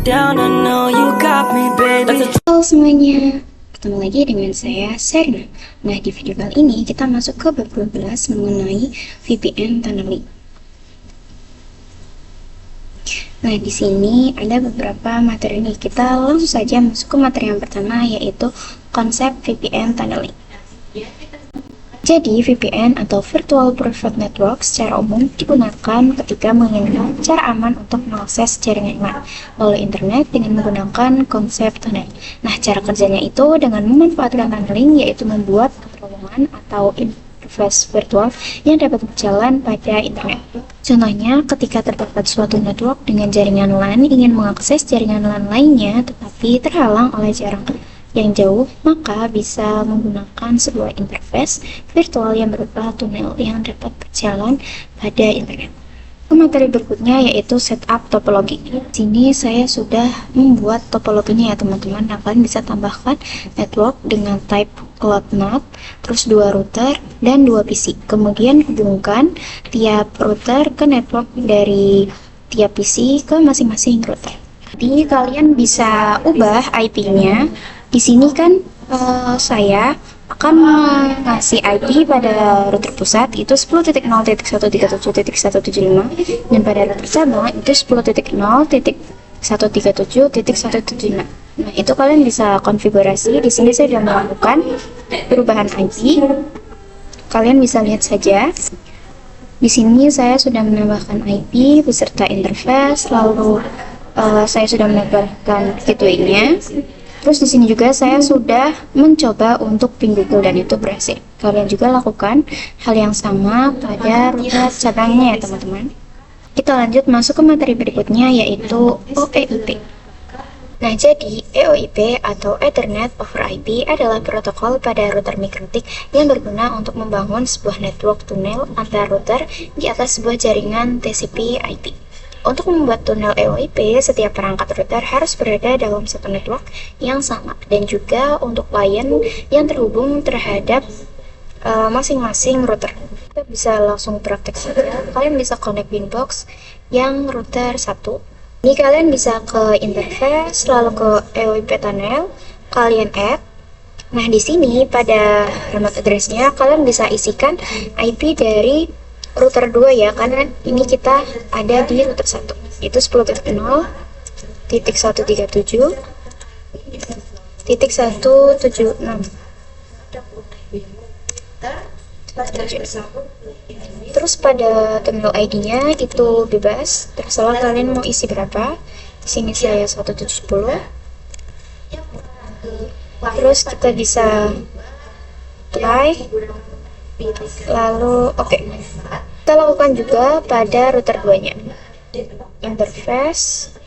down, I know you got me, baby. Halo semuanya, ketemu lagi dengan saya Serna. Nah, di video kali ini kita masuk ke bab 12 mengenai VPN tunneling. Nah, di sini ada beberapa materi nih. Kita langsung saja masuk ke materi yang pertama, yaitu konsep VPN tunneling. Jadi, VPN atau Virtual Private Network secara umum digunakan ketika menginginkan cara aman untuk mengakses jaringan LAN melalui internet dengan menggunakan konsep tunnel. Nah, cara kerjanya itu dengan memanfaatkan tunneling, yaitu membuat terowongan atau interface virtual yang dapat berjalan pada internet. Contohnya, ketika terdapat suatu network dengan jaringan LAN ingin mengakses jaringan LAN lainnya tetapi terhalang oleh jarak yang jauh, maka bisa menggunakan sebuah interface virtual yang berupa tunnel yang dapat berjalan pada internet. Materi berikutnya yaitu setup topologi. Di sini saya sudah membuat topologinya ya teman-teman. Nah, kalian bisa tambahkan network dengan type cloud NAT, terus 2 router dan 2 PC. Kemudian hubungkan tiap router ke network dari tiap PC ke masing-masing router. Jadi kalian bisa ubah IP-nya. Di sini kan saya akan ngasih IP pada router pusat itu 10.0.137.175 dan pada router cabang itu 10.0.137.175. Nah, itu kalian bisa konfigurasi. Di sini saya sudah melakukan perubahan IP. Kalian bisa lihat saja. Di sini saya sudah menambahkan IP beserta interface, lalu saya sudah menambahkan gateway-nya. Terus di sini juga saya sudah mencoba untuk ping Google dan itu berhasil. Kalian juga lakukan hal yang sama pada router cabangnya ya teman-teman. Kita lanjut masuk ke materi berikutnya yaitu OEIP. Nah, jadi EOIP atau Ethernet over IP adalah protokol pada router mikrotik yang berguna untuk membangun sebuah network tunnel antar router di atas sebuah jaringan TCP/IP. Untuk membuat tunnel EOIP, setiap perangkat router harus berada dalam satu network yang sama, dan juga untuk klien yang terhubung terhadap masing-masing router. Kita bisa langsung praktek saja. Kalian bisa connect Winbox yang router 1. Ini kalian bisa ke interface, lalu ke EOIP tunnel, kalian add. Nah, di sini pada remote address-nya kalian bisa isikan IP dari router 2 ya, karena ini kita ada di router 1 itu 10.0.137.176. Terus pada terminal ID-nya itu bebas, terserah kalian mau isi berapa. Di sini saya 170. Terus kita bisa apply, lalu oke. Kita lakukan juga pada router 2-nya. Interface,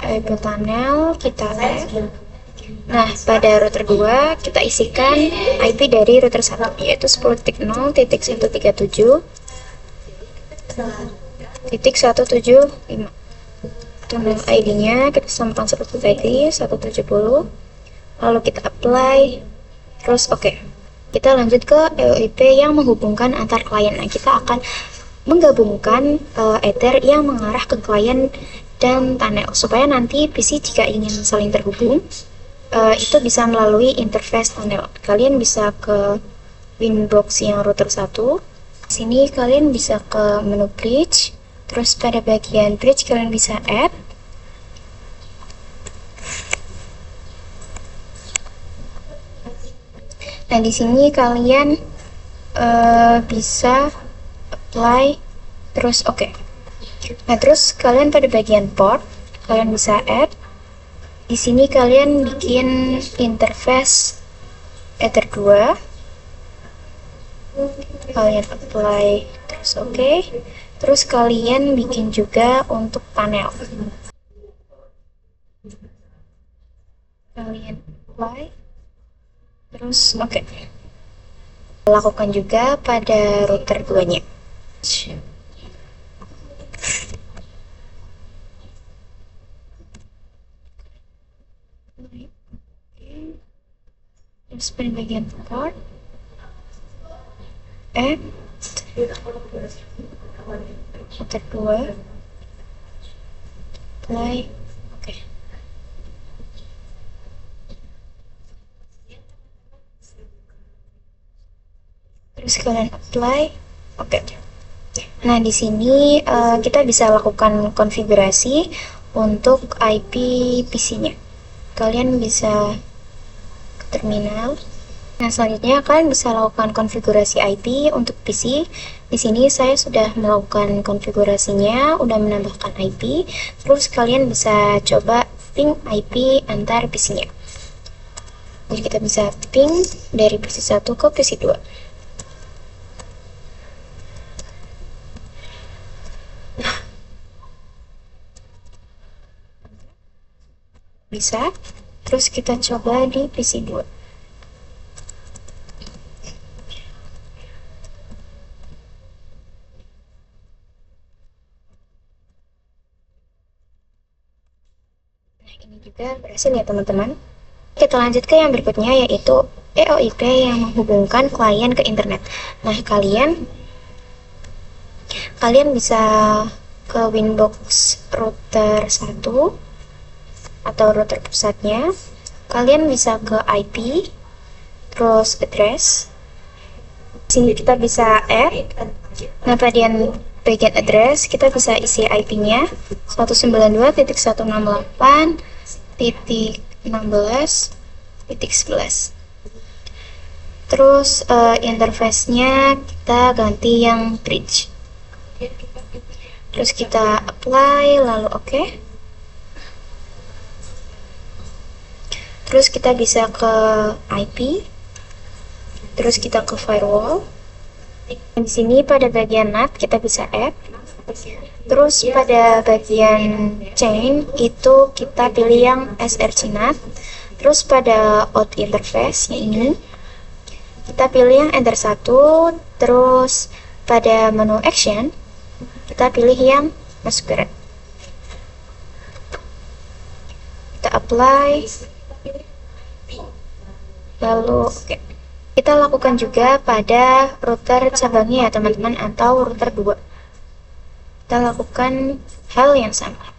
IP tunnel, kita add. Nah, pada router 2 kita isikan IP dari router 1 yaitu 10.0.137.175. Tunnel ID-nya kita samakan seperti tadi 170. Lalu kita apply, terus oke. Kita lanjut ke EOIP yang menghubungkan antar klien. Nah, kita akan menggabungkan Ether yang mengarah ke klien dan tunnel supaya nanti PC jika ingin saling terhubung itu bisa melalui interface tunnel. Kalian bisa ke Winbox yang router 1. Di sini kalian bisa ke menu bridge. Terus pada bagian bridge kalian bisa add. Nah, di sini kalian bisa apply, terus oke. Nah, terus kalian pada bagian port kalian bisa add. Di sini kalian bikin interface Ether 2. Kalian apply, terus oke. Terus kalian bikin juga untuk panel. Kalian apply. Terus oke. Lakukan juga pada router 2-nya. Terus pada bagian port add router 2 apply. Oke. terus kalian apply. Oke. Nah, di sini kita bisa lakukan konfigurasi untuk IP PC-nya. Kalian bisa ke terminal. Nah, selanjutnya kalian bisa lakukan konfigurasi IP untuk PC. Di sini saya sudah melakukan konfigurasinya, udah menambahkan IP. Terus kalian bisa coba ping IP antar PC-nya. Jadi kita bisa ping dari PC 1 ke PC 2. Bisa. Terus kita coba di PC 2. Nah, ini juga berhasil ya teman-teman. Kita lanjut ke yang berikutnya, yaitu EOIP yang menghubungkan klien ke internet. Nah, kalian bisa ke Winbox router 1 atau router pusatnya. Kalian bisa ke IP, terus address. Sini kita bisa add. Nah, bagian address kita bisa isi IP-nya 192.168.16.11. Terus interface-nya kita ganti yang bridge. Terus kita apply, lalu oke. Terus kita bisa ke IP. Terus kita ke firewall. Di sini pada bagian NAT kita bisa add. Terus pada bagian chain itu kita pilih yang SRC NAT. Terus pada out interface ini kita pilih yang enter 1. Terus pada menu action kita pilih yang masquerade. Kita apply, lalu oke. Kita lakukan juga pada router cabangnya ya teman-teman, atau router 2. Kita lakukan hal yang sama.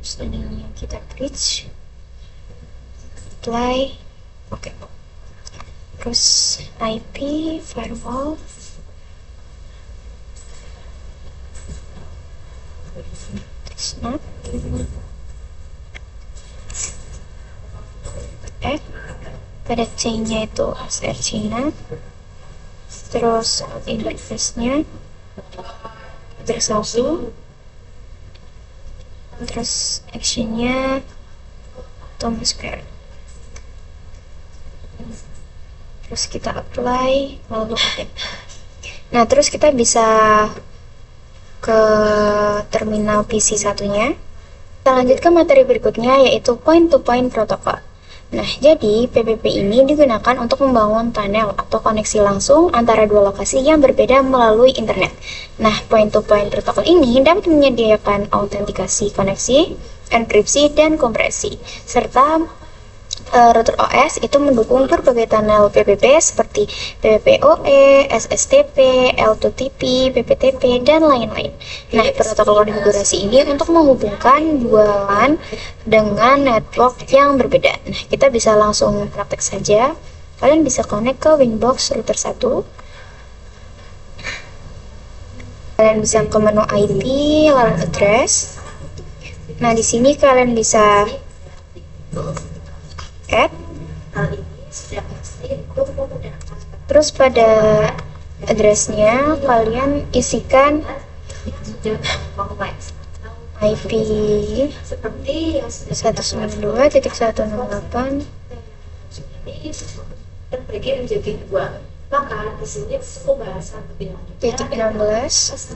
Selanjutnya kita bridge, apply, oke. Terus IP, firewall, terus NAT, pada chainnya itu SRC NAT, terus interface-nya bersatu, terus actionnya Thomas Square. Terus kita apply, lalu oke. Nah, terus kita bisa ke terminal PC satunya. Kita lanjut ke materi berikutnya, yaitu point-to-point protocol. Nah, jadi PPP ini digunakan untuk membangun tunnel atau koneksi langsung antara dua lokasi yang berbeda melalui internet. Nah, point-to-point protokol ini dapat menyediakan autentikasi koneksi, enkripsi, dan kompresi, serta router OS itu mendukung berbagai tunnel PPP seperti PPPoE, SSTP, L2TP, PPTP, dan lain-lain. Nah, protokol konfigurasi ini untuk menghubungkan dua LAN dengan network yang berbeda. Nah, kita bisa langsung praktek saja. Kalian bisa connect ke Winbox router 1. Kalian bisa ke menu IP, lalu address. Nah, di sini kalian bisa add. Terus pada addressnya kalian isikan IP 192.168 terbagi menjadi dua. Maka di sini pembahasan lebih lanjut titik 16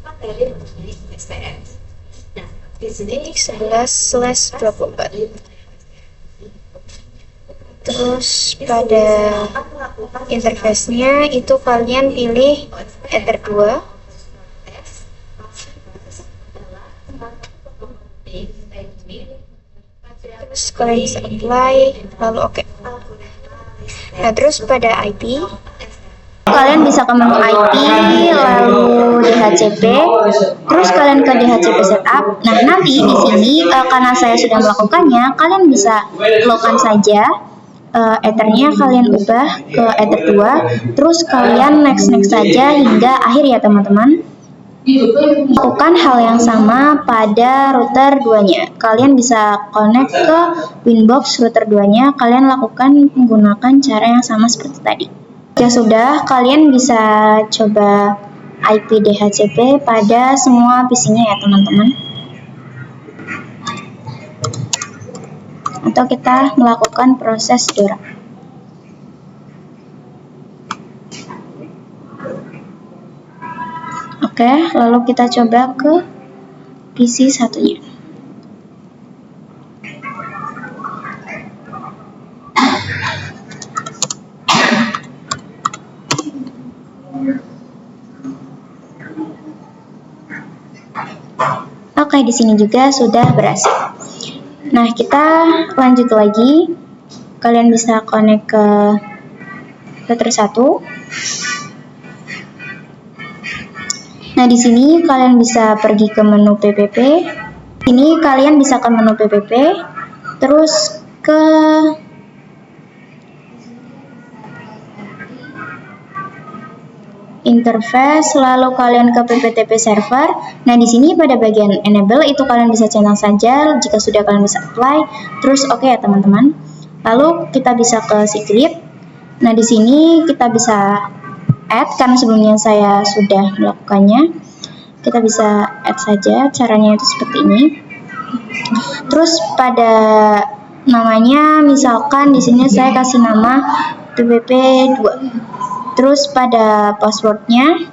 materi mengenai STM. Nah, di sini 11/24. Terus pada interface-nya itu kalian pilih Ether 2. Terus kalian bisa apply, lalu oke. Nah, terus pada IP kalian bisa ke menu IP, lalu DHCP, terus kalian ke DHCP setup. Nah, nanti di sini karena saya sudah melakukannya, kalian bisa logkan saja Ethernya, kalian ubah ke Ether 2, terus kalian next saja hingga akhir ya teman-teman. Lakukan hal yang sama pada router 2-nya. Kalian bisa connect ke Winbox router 2-nya. Kalian lakukan menggunakan cara yang sama seperti tadi. Jika sudah, kalian bisa coba IP DHCP pada semua PC-nya ya teman-teman. Atau kita melakukan proses DORA. Oke, lalu kita coba ke PC satunya. Oke, di sini juga sudah berhasil. Nah, kita lanjut lagi. Kalian bisa connect ke router 1. Nah, di sini kalian bisa pergi ke menu PPP. Ini kalian bisa ke menu PPP, terus ke interface, lalu kalian ke PPTP server. Nah, di sini pada bagian enable itu kalian bisa centang saja jika sudah kalian bisa apply. Terus oke ya teman-teman. Lalu kita bisa ke secret. Nah, di sini kita bisa add karena sebelumnya saya sudah melakukannya. Kita bisa add saja, caranya itu seperti ini. Terus pada namanya misalkan di sini saya kasih nama PPP2. Terus pada passwordnya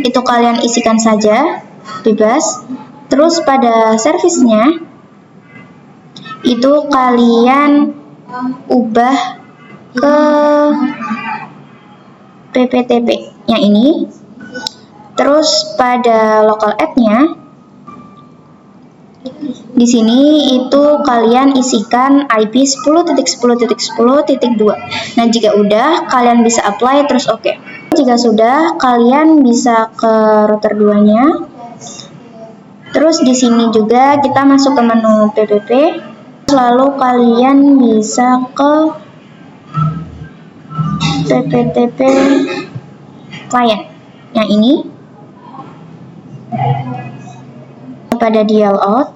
itu kalian isikan saja, bebas. Terus pada servisnya itu kalian ubah ke PPTP yang ini. Terus pada local add-nya di sini itu kalian isikan IP 10.10.10.2. Nah, jika udah kalian bisa apply terus oke. Jika sudah, kalian bisa ke router 2-nya. Terus di sini juga kita masuk ke menu PPP. Lalu kalian bisa ke PPTP client yang ini. Pada dial out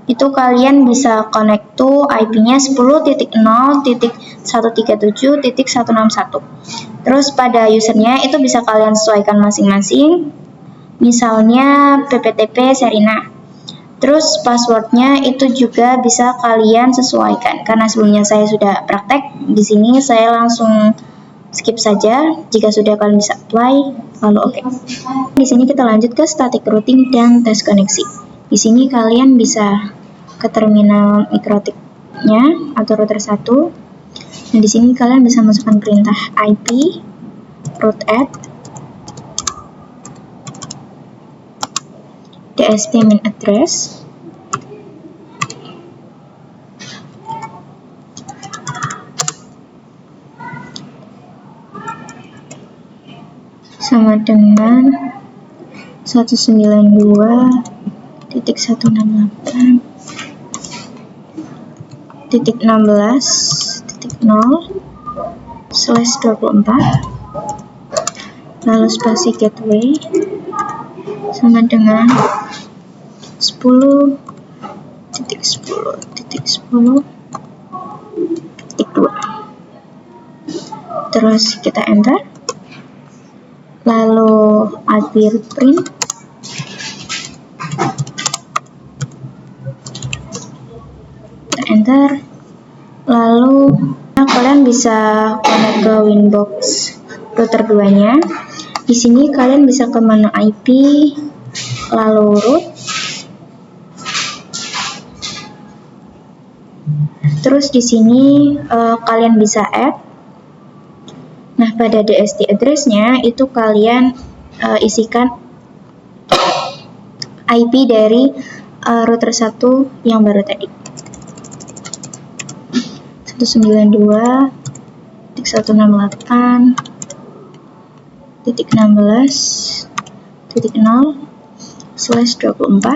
itu kalian bisa connect to IP-nya 10.0.137.161. Terus pada usernya itu bisa kalian sesuaikan masing-masing. Misalnya PPTP Serina. Terus passwordnya itu juga bisa kalian sesuaikan. Karena sebelumnya saya sudah praktek, di sini saya langsung skip saja. Jika sudah kalian bisa apply, lalu oke. Di sini kita lanjut ke static routing dan tes koneksi. Di sini kalian bisa ke terminal mikrotik-nya atau router 1. Nah, di sini kalian bisa masukkan perintah IP root add DSP main address sama dengan 192.168.16.0/24 lalu spasi gateway sama dengan 10.10.10.2. Terus kita enter, lalu IP print, kita enter, lalu kalian bisa connect ke Winbox router 2-nya. Di sini kalian bisa ke menu IP, lalu root, terus di sini kalian bisa add. Nah, pada DST address-nya itu kalian isikan IP dari router 1 yang baru tadi. 192.168.16.0/24. 192.168.16.0/24.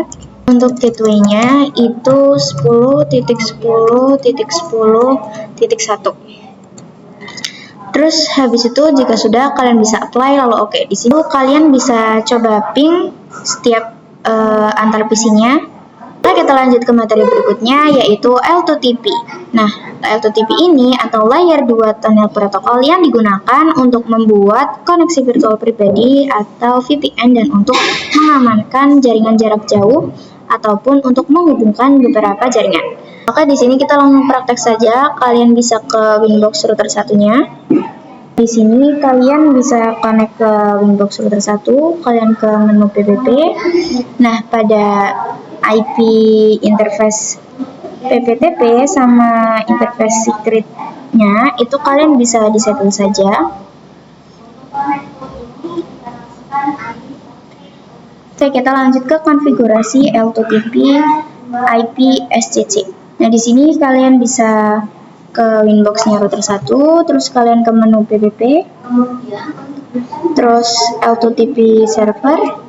Untuk gateway-nya itu 10.10.10.1. Terus habis itu jika sudah kalian bisa apply lalu oke. Di sini kalian bisa coba ping setiap antar PC-nya. Nah, kita lanjut ke materi berikutnya yaitu L2TP. Nah, L2TP ini atau Layer 2 Tunnel Protocol yang digunakan untuk membuat koneksi virtual pribadi atau VPN dan untuk mengamankan jaringan jarak jauh ataupun untuk menghubungkan beberapa jaringan. Maka di sini kita langsung praktek saja. Kalian bisa ke Winbox router satunya. Di sini kalian bisa connect ke Winbox router 1, kalian ke menu PPP. Nah, pada IP interface PPTP sama interface secret-nya itu kalian bisa disable saja. Oke, kita lanjut ke konfigurasi L2TP IP SCC. Nah, di sini kalian bisa ke Winbox-nya router 1, terus kalian ke menu PPP, terus L2TP server.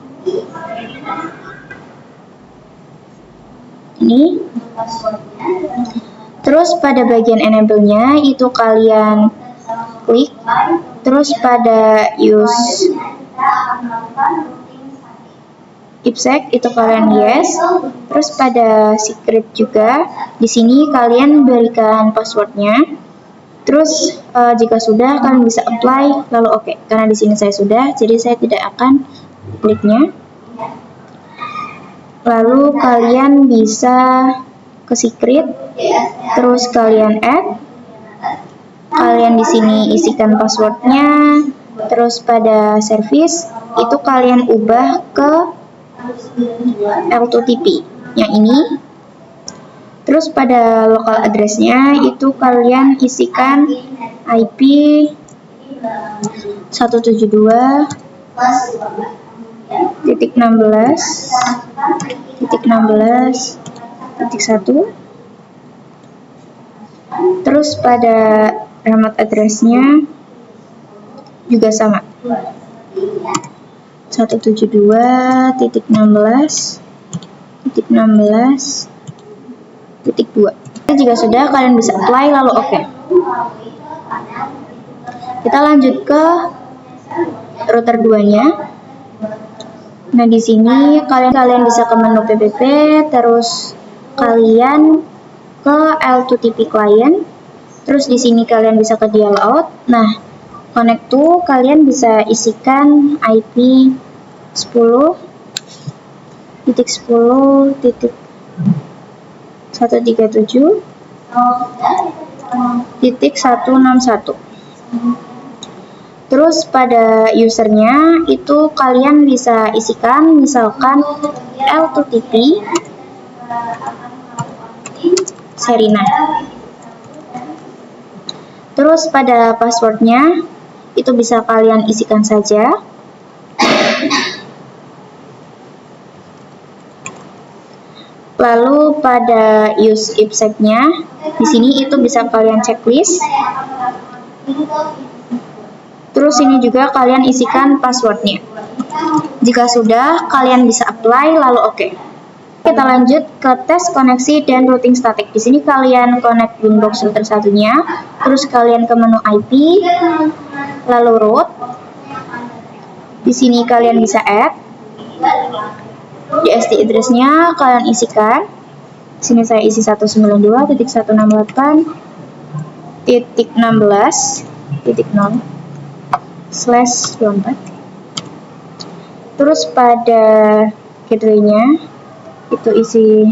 Ini. Terus pada bagian enable-nya itu kalian klik, terus pada use IPsec itu kalian yes, terus pada secret juga di sini kalian berikan passwordnya, terus jika sudah kalian bisa apply lalu oke. Karena di sini saya sudah, jadi saya tidak akan kliknya. Lalu kalian bisa ke secret, terus kalian add, kalian di sini isikan passwordnya, terus pada service itu kalian ubah ke L2TP yang ini. Terus pada local address-nya itu kalian isikan IP 172.16.1. Terus pada remote address-nya juga sama, 172.16.16.2. Jika sudah kalian bisa apply lalu oke. Kita lanjut ke router 2-nya. Nah, di sini kalian bisa ke menu PPP, terus kalian ke L2TP client. Terus di sini kalian bisa ke dial out. Nah, connect to kalian bisa isikan IP 10.10.137.161. Terus pada usernya itu kalian bisa isikan misalkan L2TP Serina. Terus pada passwordnya itu bisa kalian isikan saja. Lalu pada use IPsec-nya di sini itu bisa kalian checklist. Terus ini juga kalian isikan passwordnya. Jika sudah, kalian bisa apply lalu oke. Kita lanjut ke tes koneksi dan routing static. Di sini kalian connect Winbox router satunya, terus kalian ke menu IP, lalu root. Di sini kalian bisa add. DST address-nya kalian isikan. Di sini saya isi 192.168.16.0/24. Terus pada gateway-nya itu isi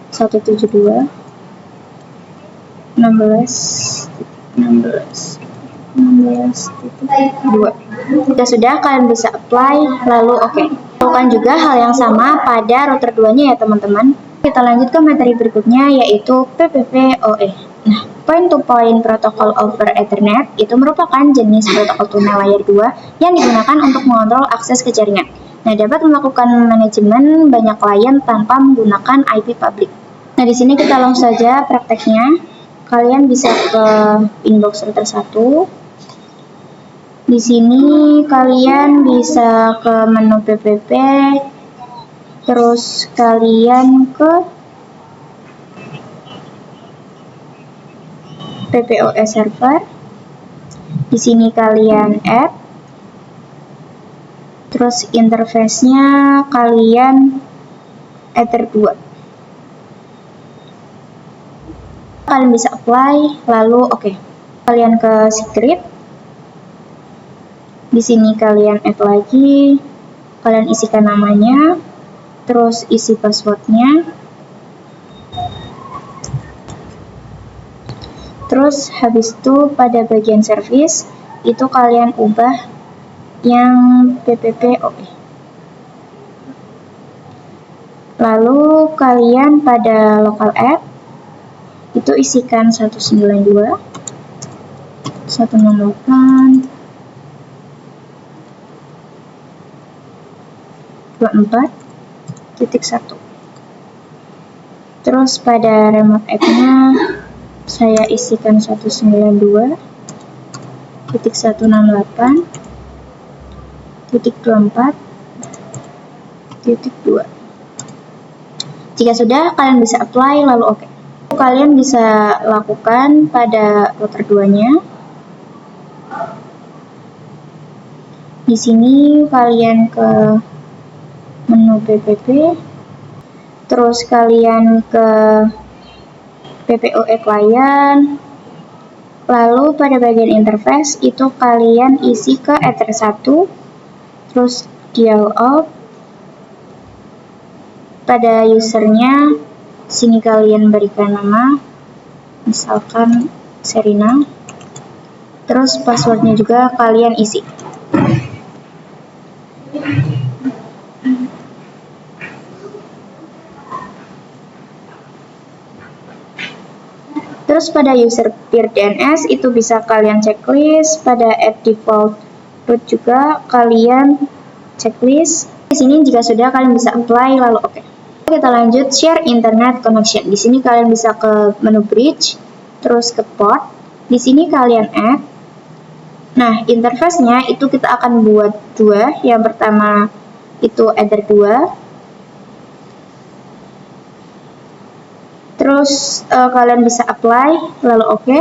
172.16.16.2. Jika sudah kalian bisa apply lalu oke. Lakukan juga hal yang sama pada router 2-nya ya teman-teman. Kita lanjut ke materi berikutnya yaitu PPPoE. Nah, Point-to-Point Protocol over Ethernet itu merupakan jenis protokol tunnel layer 2 yang digunakan untuk mengontrol akses ke jaringan. Nah, dapat melakukan manajemen banyak klien tanpa menggunakan IP public. Nah, di sini kita langsung saja prakteknya. kalian bisa ke inbox router 1. Di sini kalian bisa ke menu PPP, terus kalian ke PPOS server. Di sini kalian add, terus interface-nya kalian Ether 2. Kalian bisa apply, lalu oke. Kalian ke secret. Di sini kalian add lagi, kalian isikan namanya, terus isi passwordnya. Terus habis itu pada bagian service itu kalian ubah yang PPPoE. Lalu kalian pada local app itu isikan 192, 168, 24.1. Terus pada remote app-nya saya isikan 192.168.24.2. Jika sudah, kalian bisa apply lalu oke. Kalian bisa lakukan pada router 2-nya. Di sini kalian ke menu PPP, terus kalian ke PPOE client, lalu pada bagian interface itu kalian isi ke Ether 1, terus dial out. Pada usernya sini kalian berikan nama, misalkan Serina, terus passwordnya juga kalian isi. Terus pada user peer DNS itu bisa kalian checklist, pada add default root juga kalian checklist. Di sini jika sudah kalian bisa apply lalu oke. Kita lanjut share internet connection. Di sini kalian bisa ke menu bridge, terus ke port. Di sini kalian add. Nah, interface-nya itu kita akan buat dua. Yang pertama itu Ether 2. Terus kalian bisa apply lalu oke.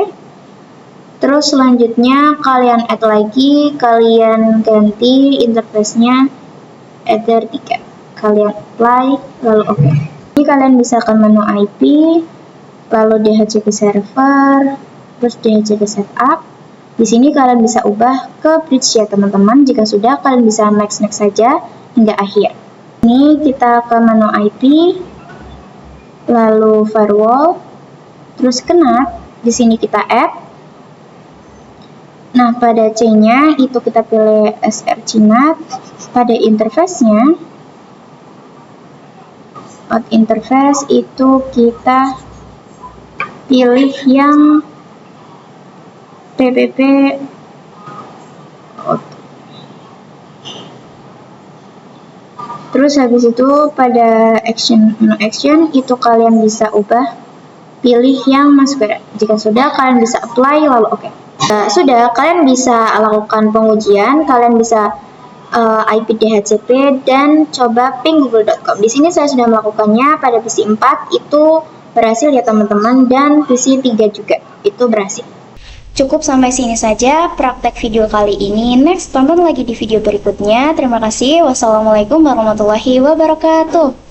Terus selanjutnya kalian add lagi, kalian ganti interface-nya Ether 3. Kalian apply lalu oke. Ini kalian bisa ke menu IP, lalu DHCP server, terus DHCP setup. Di sini kalian bisa ubah ke bridge ya teman-teman. Jika sudah, kalian bisa next saja hingga akhir. Ini kita ke menu IP, lalu firewall, terus NAT. Di sini kita add. Nah, pada C-nya itu kita pilih src-NAT. Pada interface-nya, out interface itu kita pilih yang PPP out. Terus habis itu pada menu action itu kalian bisa ubah, pilih yang masuk. Jika sudah, kalian bisa apply lalu oke. Sudah, kalian bisa lakukan pengujian, kalian bisa IP DHCP dan coba ping google.com. Di sini saya sudah melakukannya pada PC 4 itu berhasil ya teman-teman, dan PC 3 juga itu berhasil. Cukup sampai sini saja praktek video kali ini. Next, tonton lagi di video berikutnya. Terima kasih. Wassalamualaikum warahmatullahi wabarakatuh.